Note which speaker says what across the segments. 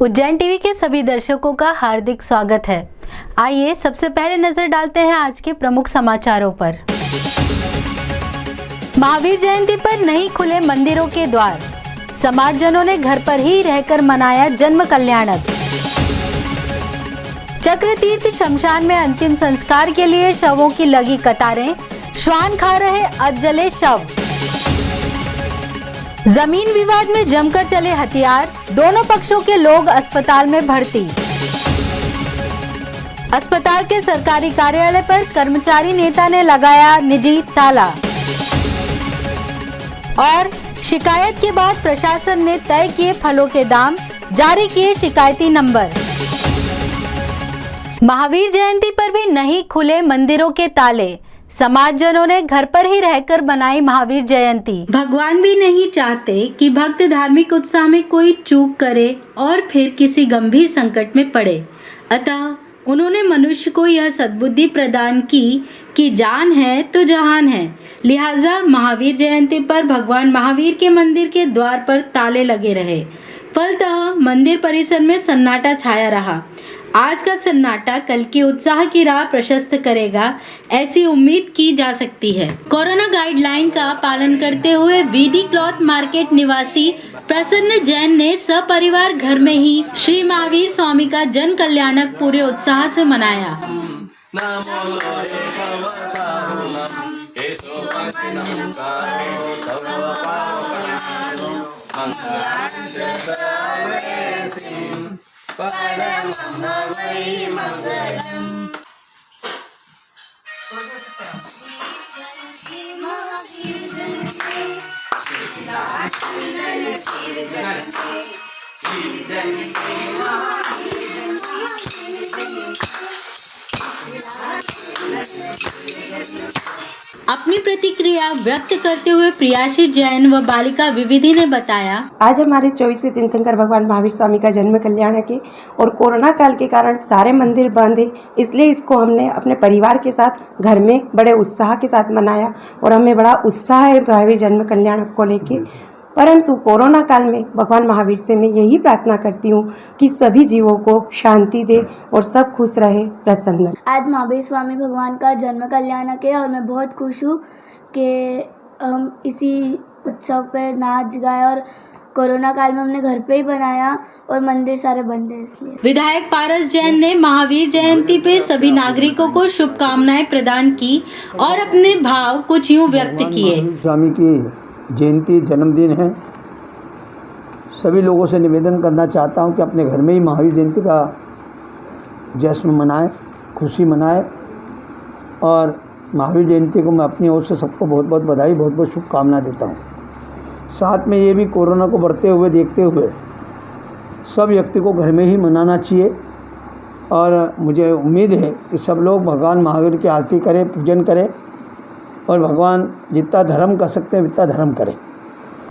Speaker 1: Ujjain TV के सभी दर्शकों का हार्दिक स्वागत है। आइए सबसे पहले नजर डालते हैं आज के प्रमुख समाचारों पर। महावीर जयंती पर नहीं खुले मंदिरों के द्वार, समाजजनों ने घर पर ही रहकर मनाया जन्म कल्याणक। चक्रतीर्थ शमशान में अंतिम संस्कार के लिए शवों की लगी कतारें, श्वान खा रहे अधजले शव। जमीन विवाद में जमकर चले हथियार, दोनों पक्षों के लोग अस्पताल में भर्ती। अस्पताल के सरकारी कार्यालय पर कर्मचारी नेता ने लगाया निजी ताला। और शिकायत के बाद प्रशासन ने तय किए फलों के दाम, जारी किए शिकायती नंबर। महावीर जयंती पर भी नहीं खुले मंदिरों के ताले, समाजजनों ने घर पर ही रहकर बनाई महावीर जयंती। भगवान भी नहीं चाहते कि भक्त धार्मिक उत्साह में कोई चूक करे और फिर किसी गंभीर संकट में पड़े, अतः उन्होंने मनुष्य को यह सद्बुद्धि प्रदान की कि जान है तो जहान है। लिहाजा महावीर जयंती पर भगवान महावीर के मंदिर के द्वार पर ताले लगे रहे। फलतः मंदिर परिसर में सन्नाटा छाया रहा। आज का सन्नाटा कल की उत्साह की राह प्रशस्त करेगा, ऐसी उम्मीद की जा सकती है। कोरोना गाइडलाइन का पालन करते हुए बीडी क्लॉथ मार्केट निवासी प्रसन्न जैन ने सपरिवार घर में ही श्री महावीर स्वामी का जन कल्याणक पूरे उत्साह से मनाया। अपनी प्रतिक्रिया व्यक्त करते हुए प्रियाशी जैन व बालिका विविधि ने बताया,
Speaker 2: आज हमारे 24वें तीर्थंकर भगवान महावीर स्वामी का जन्म कल्याणक है और कोरोना काल के कारण सारे मंदिर बंद है, इसलिए इसको हमने अपने परिवार के साथ घर में बड़े उत्साह के साथ मनाया और हमें बड़ा उत्साह है महावीर जन्म कल्याणक को लेके। परंतु कोरोना काल में भगवान महावीर से मैं यही प्रार्थना करती हूँ कि सभी जीवों को शांति दे और सब खुश रहे, प्रसन्न।
Speaker 3: आज महावीर स्वामी भगवान का जन्म कल्याणक है और मैं बहुत खुश हूँ कि हम इसी उत्सव पे नाच गाए और कोरोना काल में हमने घर पे ही बनाया और मंदिर सारे बंद है इसलिए।
Speaker 1: विधायक पारस जैन ने महावीर जयंती पे सभी नागरिकों को शुभकामनाएं प्रदान की और अपने भाव कुछ यूँ व्यक्त किए।
Speaker 4: स्वामी की जयंती जन्मदिन है, सभी लोगों से निवेदन करना चाहता हूं कि अपने घर में ही महावीर जयंती का जश्न मनाएं, खुशी मनाएं और महावीर जयंती को मैं अपनी ओर से सबको बहुत बहुत बधाई, बहुत बहुत शुभकामना देता हूं। साथ में ये भी कोरोना को बढ़ते हुए देखते हुए सब व्यक्ति को घर में ही मनाना चाहिए और मुझे उम्मीद है कि सब लोग भगवान महावीर की आरती करें, पूजन करें और भगवान जितना धर्म कर सकते हैं उतना धर्म करें।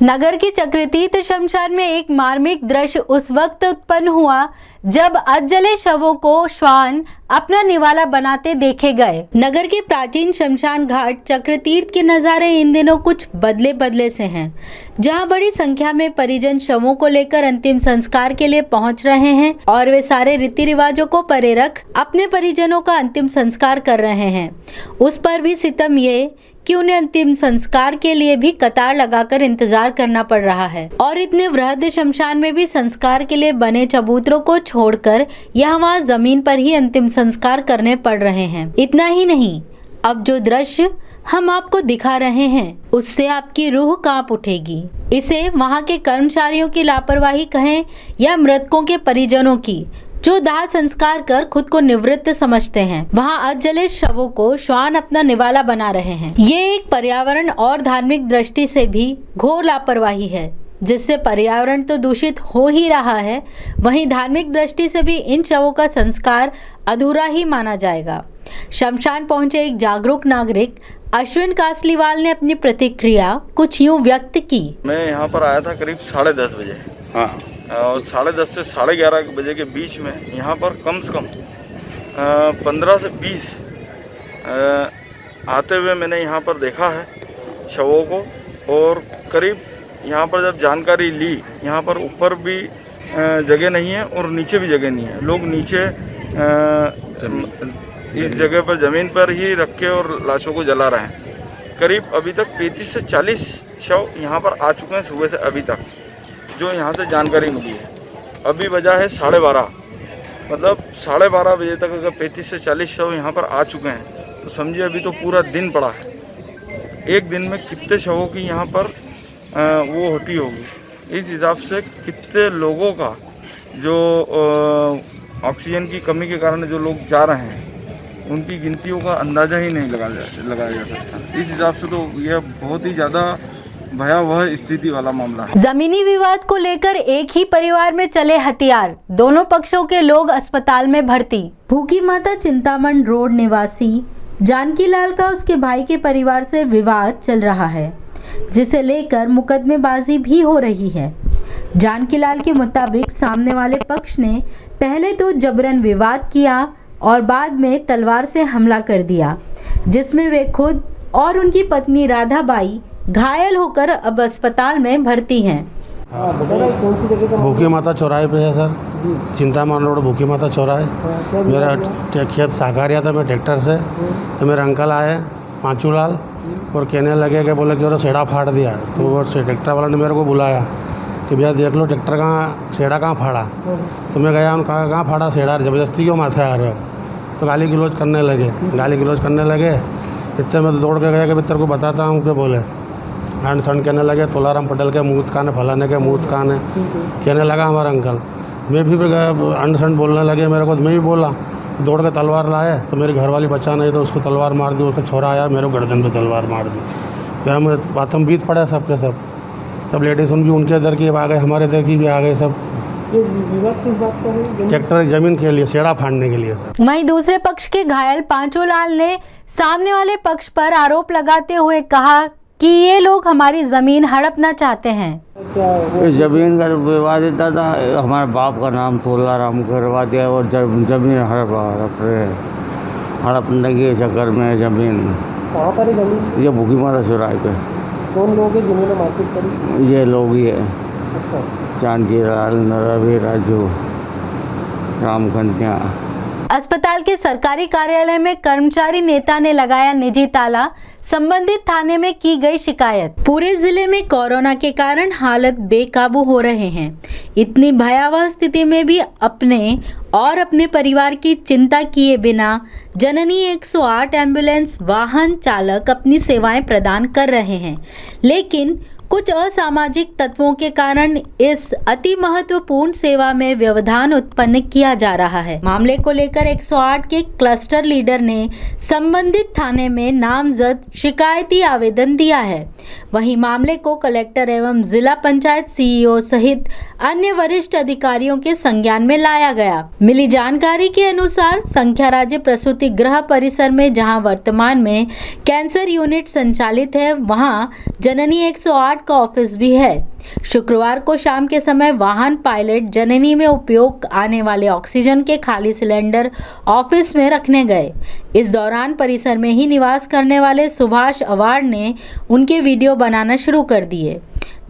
Speaker 1: नगर के चक्रतीर्थ शमशान में एक मार्मिक दृश्य उस वक्त उत्पन्न हुआ जब अधजले शवों को श्वान अपना निवाला बनाते देखे गए। नगर के प्राचीन शमशान घाट चक्रतीर्थ के नज़ारे इन दिनों कुछ बदले बदले से हैं, जहां बड़ी संख्या में परिजन शवों को लेकर अंतिम संस्कार के लिए पहुंच रहे हैं और वे सारे रीति रिवाजों को परे रख अपने परिजनों का अंतिम संस्कार कर रहे हैं। उस पर भी सितम ये कि उन्हें अंतिम संस्कार के लिए भी कतार लगाकर इंतजार करना पड़ रहा है और इतने वृहद शमशान में भी संस्कार के लिए बने चबूतरों को छोड़कर यहाँ वहाँ जमीन पर ही अंतिम संस्कार करने पड़ रहे हैं। इतना ही नहीं, अब जो दृश्य हम आपको दिखा रहे हैं उससे आपकी रूह कांप उठेगी। इसे वहाँ के कर्मचारियों की लापरवाही कहें या मृतकों के परिजनों की, जो दाह संस्कार कर खुद को निवृत्त समझते हैं, वहाँ अधजले शवों को श्वान अपना निवाला बना रहे हैं। ये एक पर्यावरण और धार्मिक दृष्टि से भी घोर लापरवाही है, जिससे पर्यावरण तो दूषित हो ही रहा है, वहीं धार्मिक दृष्टि से भी इन शवों का संस्कार अधूरा ही माना जाएगा। शमशान पहुंचे एक जागरूक नागरिक अश्विन कासलीवाल ने अपनी प्रतिक्रिया कुछ यूं व्यक्त की।
Speaker 5: मैं यहाँ पर आया था करीब 10:30 बजे। हाँ, और 10:30 से 11:30 बजे के बीच में यहाँ पर कम से कम 15 से 20 आते हुए मैंने यहाँ पर देखा है शवों को, और करीब यहाँ पर जब जानकारी ली, यहाँ पर ऊपर भी जगह नहीं है और नीचे भी जगह नहीं है। लोग नीचे इस जगह पर ज़मीन पर ही रख के और लाशों को जला रहे हैं। करीब अभी तक 35 से 40 शव यहाँ पर आ चुके हैं सुबह से अभी तक, जो यहाँ से जानकारी मिली है। अभी बजा है 12:30, मतलब 12:30 बजे तक अगर 35 से 40 शव यहाँ पर आ चुके हैं तो समझिए अभी तो पूरा दिन पड़ा है। एक दिन में कितने शवों की यहाँ पर वो होती होगी, इस हिसाब से कितने लोगों का जो ऑक्सीजन की कमी के कारण जो लोग जा रहे हैं उनकी गिनतियों का अंदाज़ा ही नहीं लगाया जा सकता। इस हिसाब से तो यह बहुत ही ज़्यादा भयावह स्थिति वाला मामला है।
Speaker 1: जमीनी विवाद को लेकर एक ही परिवार में चले हथियार, दोनों पक्षों के लोग अस्पताल में भर्ती। भूखी माता चिंतामण रोड निवासी जानकी लाल का उसके भाई के परिवार से विवाद चल रहा है, जिसे लेकर मुकदमेबाजी भी हो रही है। जानकी लाल के मुताबिक सामने वाले पक्ष ने पहले तो जबरन विवाद किया और बाद में तलवार से हमला कर दिया, जिसमें वे खुद और उनकी पत्नी राधाबाई घायल होकर अब अस्पताल में भर्ती हैं।
Speaker 6: भूखी माता चौराहे पे है सर, चिंतामण रोड भूखी माता चौराहे। मेरा खेत साकारिया था, मैं ट्रैक्टर से, तो मेरे अंकल आए पांचू लाल और कहने लगे कि बोले कि वो सेड़ा फाड़ दिया। तो वो ट्रैक्टर वाला ने मेरे को बुलाया कि भैया देख लो ट्रैक्टर कहाँ, सेड़ा कहाँ फाड़ा। तो मैं गया, उन्होंने कहा कहाँ फाड़ा सेड़ा, ज़बरदस्ती क्यों माथे आ रहे हो। तो गाली गलौज करने लगे। इतने में तो दौड़ के गया कि मैं तेरे को बताता हूँ कि बोले एंड सन कहने लगे तोलाराम पटेल के मूत कान है, फलाने के मूत कान है, कहने लगा हमारा अंकल। मैं भी अंड सन बोलने लगे मेरे को, तो मैं भी बोला। दौड़ के तलवार लाए तो मेरी घरवाली बचा नहीं तो उसको तलवार मार दी। उसका छोरा आया मेरे को गर्दन पे तलवार मार दी। फिर हम बाथरूम बीत पड़े सबके सब लेडीज़ उनकी उनके इधर की आ गए, हमारे इधर की भी आ गए सब। ट्रैक्टर जमीन के लिए, सेड़ा फाड़ने के लिए सर।
Speaker 1: वहीं दूसरे पक्ष के घायल पांचू लाल ने सामने वाले पक्ष पर आरोप लगाते हुए कहा कि ये लोग हमारी जमीन हड़पना चाहते हैं।
Speaker 7: जमीन का विवाद था, हमारे बाप का नाम तोलाराम करवा दिया और जमीन हड़पने के चक्कर में जमीन।
Speaker 8: कहाँ पर है जमीन?
Speaker 7: ये भूखी माता चौराहे पे।
Speaker 8: कौन लोग हैं जिन्होंने मारपीट करी?
Speaker 7: ये लोग ही है,
Speaker 8: अच्छा।
Speaker 7: जानकी लाल, रवि, राजू, राम कन्या।
Speaker 1: अस्पताल के सरकारी कार्यालय में कर्मचारी नेता ने लगाया निजी ताला, संबंधित थाने में की गई शिकायत। पूरे जिले में कोरोना के कारण हालत बेकाबू हो रहे हैं। इतनी भयावह स्थिति में भी अपने और अपने परिवार की चिंता किए बिना जननी 108 एम्बुलेंस वाहन चालक अपनी सेवाएं प्रदान कर रहे हैं, लेकिन कुछ असामाजिक तत्वों के कारण इस अति महत्वपूर्ण सेवा में व्यवधान उत्पन्न किया जा रहा है। मामले को लेकर 108 के क्लस्टर लीडर ने संबंधित थाने में नामजद शिकायती आवेदन दिया है। वहीं मामले को कलेक्टर एवं जिला पंचायत सीईओ सहित अन्य वरिष्ठ अधिकारियों के संज्ञान में लाया गया। मिली जानकारी के अनुसार संख्या राज्य प्रसूति गृह परिसर में जहां वर्तमान में कैंसर यूनिट संचालित है, वहां जननी 108 का ऑफिस भी है। शुक्रवार को शाम के समय वाहन पायलट जननी में उपयोग आने वाले ऑक्सीजन के खाली सिलेंडर ऑफिस में रखने गए। इस दौरान परिसर में ही निवास करने वाले सुभाष अवार्ड ने उनके वीडियो बनाना शुरू कर दिए।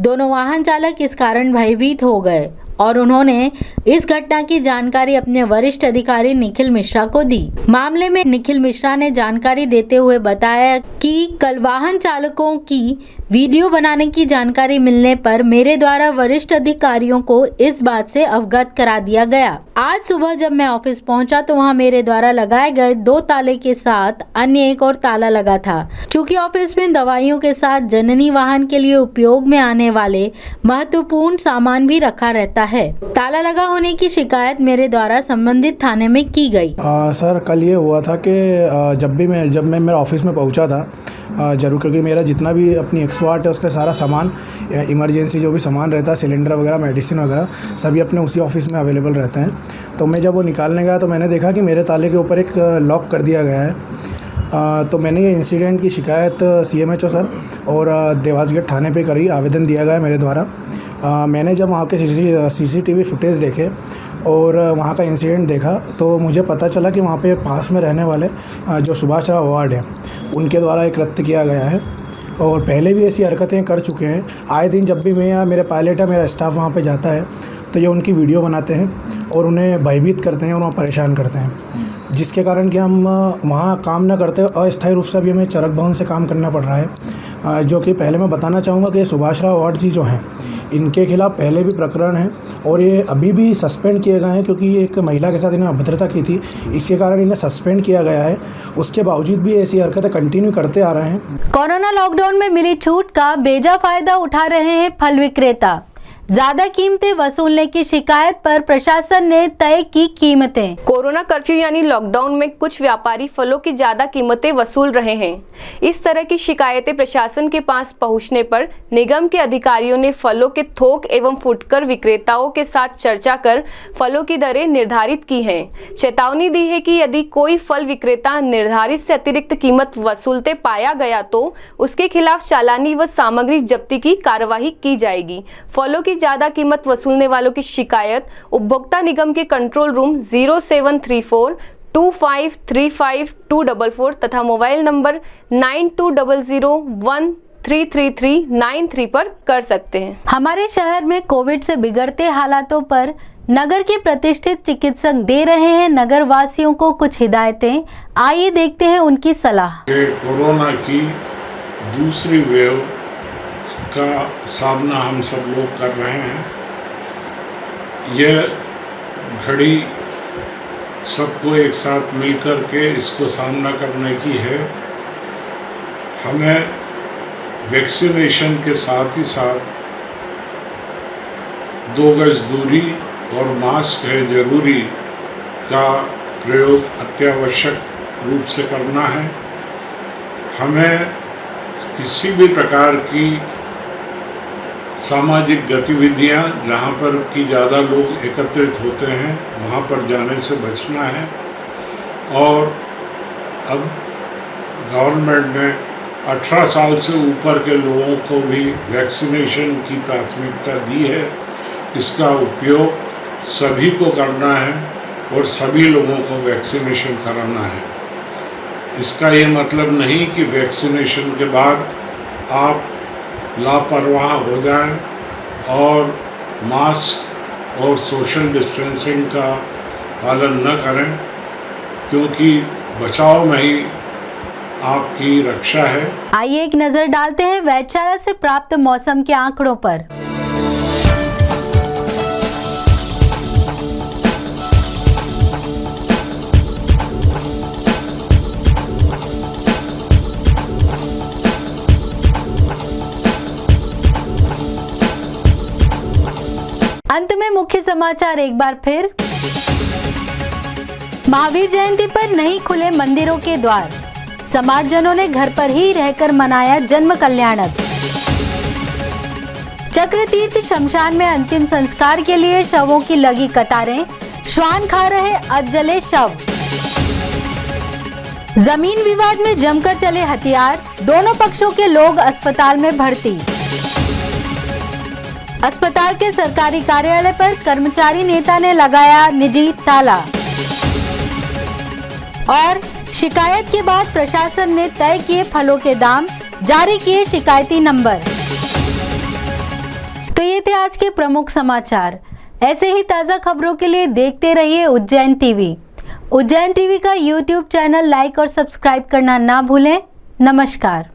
Speaker 1: दोनों वाहन चालक इस कारण भयभीत हो गए और उन्होंने इस घटना की जानकारी अपने वरिष्ठ अधिकारी निखिल मिश्रा को दी। मामले में निखिल मिश्रा ने जानकारी देते हुए बताया कि कल वाहन चालकों की वीडियो बनाने की जानकारी मिलने पर मेरे द्वारा वरिष्ठ अधिकारियों को इस बात से अवगत करा दिया गया। आज सुबह जब मैं ऑफिस पहुंचा तो वहां मेरे द्वारा लगाए गए 2 ताले के साथ अन्य एक और ताला लगा था। चूंकि ऑफिस में दवाइयों के साथ जननी वाहन के लिए उपयोग में आने वाले महत्वपूर्ण सामान भी रखा रहता है। ताला लगा होने की शिकायत मेरे द्वारा संबंधित थाने में की गई।
Speaker 9: सर कल ये हुआ था कि जब मैं मेरे ऑफिस में पहुंचा था जरूर, क्योंकि मेरा जितना भी अपनी 108 है उसका सारा सामान इमरजेंसी जो भी सामान रहता है, सिलेंडर वगैरह, मेडिसिन वगैरह सभी अपने उसी ऑफिस में अवेलेबल रहते हैं। तो मैं जब वो निकालने गया तो मैंने देखा कि मेरे ताले के ऊपर एक लॉक कर दिया गया है। तो मैंने ये इंसिडेंट की शिकायत CMHO सर और देवास गेट थाने पे करी, आवेदन दिया गया मेरे द्वारा। मैंने जब वहाँ के CCTV फुटेज देखे और वहाँ का इंसिडेंट देखा तो मुझे पता चला कि वहाँ पे पास में रहने वाले जो सुभाष राव अवार्ड है उनके द्वारा एक कृत्य किया गया है और पहले भी ऐसी हरकतें कर चुके हैं। आए दिन जब भी मैं या मेरे पायलट या मेरा स्टाफ वहाँ पे जाता है तो ये उनकी वीडियो बनाते हैं और उन्हें भयभीत करते हैं और वहाँ परेशान करते हैं, जिसके कारण कि हम वहाँ काम न करते अस्थायी रूप से अभी हमें चरक भवन से काम करना पड़ रहा है। जो कि पहले मैं बताना चाहूँगा कि सुभाष राव वार्ड जी जो हैं इनके खिलाफ़ पहले भी प्रकरण है और ये अभी भी सस्पेंड किए गए हैं, क्योंकि ये एक महिला के साथ इन्होंने अभद्रता की थी, इसके कारण इन्हें सस्पेंड किया गया है। उसके बावजूद भी ऐसी हरकतें कंटिन्यू करते आ रहे हैं।
Speaker 1: कोरोना लॉकडाउन में मिली छूट का बेजा फायदा उठा रहे हैं फल विक्रेता। ज्यादा कीमतें वसूलने की शिकायत पर प्रशासन ने तय की कीमतें।
Speaker 10: कोरोना कर्फ्यू यानी लॉकडाउन में कुछ व्यापारी फलों की ज्यादा कीमतें वसूल रहे हैं। इस तरह की शिकायतें प्रशासन के पास पहुंचने पर निगम के अधिकारियों ने फलों के थोक एवं फुटकर विक्रेताओं के साथ चर्चा कर फलों की दरें निर्धारित की हैं। चेतावनी दी है कि यदि कोई फल विक्रेता निर्धारित से अतिरिक्त कीमत वसूलते पाया गया तो उसके खिलाफ चालानी व सामग्री जब्ती की कार्यवाही की जाएगी। फलों की ज्यादा कीमत वसूलने वालों की शिकायत उपभोक्ता निगम के कंट्रोल रूम 0734 2535 तथा मोबाइल नंबर 9200133393 पर कर सकते हैं।
Speaker 1: हमारे शहर में कोविड से बिगड़ते हालातों पर नगर के प्रतिष्ठित चिकित्सक दे रहे हैं नगर वासियों को कुछ हिदायतें। आइए देखते हैं उनकी सलाह।
Speaker 11: कोरोना की दूसरी वेव का सामना हम सब लोग कर रहे हैं। यह घड़ी सबको एक साथ मिलकर के इसको सामना करने की है। हमें वैक्सीनेशन के साथ ही साथ 2 गज दूरी और मास्क है जरूरी का प्रयोग अत्यावश्यक रूप से करना है। हमें किसी भी प्रकार की सामाजिक गतिविधियां जहां पर कि ज़्यादा लोग एकत्रित होते हैं वहां पर जाने से बचना है। और अब गवर्नमेंट ने 18 साल से ऊपर के लोगों को भी वैक्सीनेशन की प्राथमिकता दी है। इसका उपयोग सभी को करना है और सभी लोगों को वैक्सीनेशन कराना है। इसका ये मतलब नहीं कि वैक्सीनेशन के बाद आप लापरवाह हो जाएं और मास्क और सोशल डिस्टेंसिंग का पालन न करें, क्योंकि बचाव में ही आपकी रक्षा है।
Speaker 1: आइए एक नजर डालते हैं वैधशाला से प्राप्त मौसम के आंकड़ों पर। अंत में मुख्य समाचार एक बार फिर। महावीर जयंती पर नहीं खुले मंदिरों के द्वार, समाजजनों ने घर पर ही रहकर मनाया जन्म कल्याणक। चक्रतीर्थ शमशान में अंतिम संस्कार के लिए शवों की लगी कतारें, श्वान खा रहे अधजले शव। जमीन विवाद में जमकर चले हथियार, दोनों पक्षों के लोग अस्पताल में भर्ती। अस्पताल के सरकारी कार्यालय पर कर्मचारी नेता ने लगाया निजी ताला। और शिकायत के बाद प्रशासन ने तय किए फलों के दाम, जारी किए शिकायती नंबर। तो ये थे आज के प्रमुख समाचार। ऐसे ही ताज़ा खबरों के लिए देखते रहिए उज्जैन टीवी। उज्जैन टीवी का यूट्यूब चैनल लाइक और सब्सक्राइब करना ना भूलें। नमस्कार।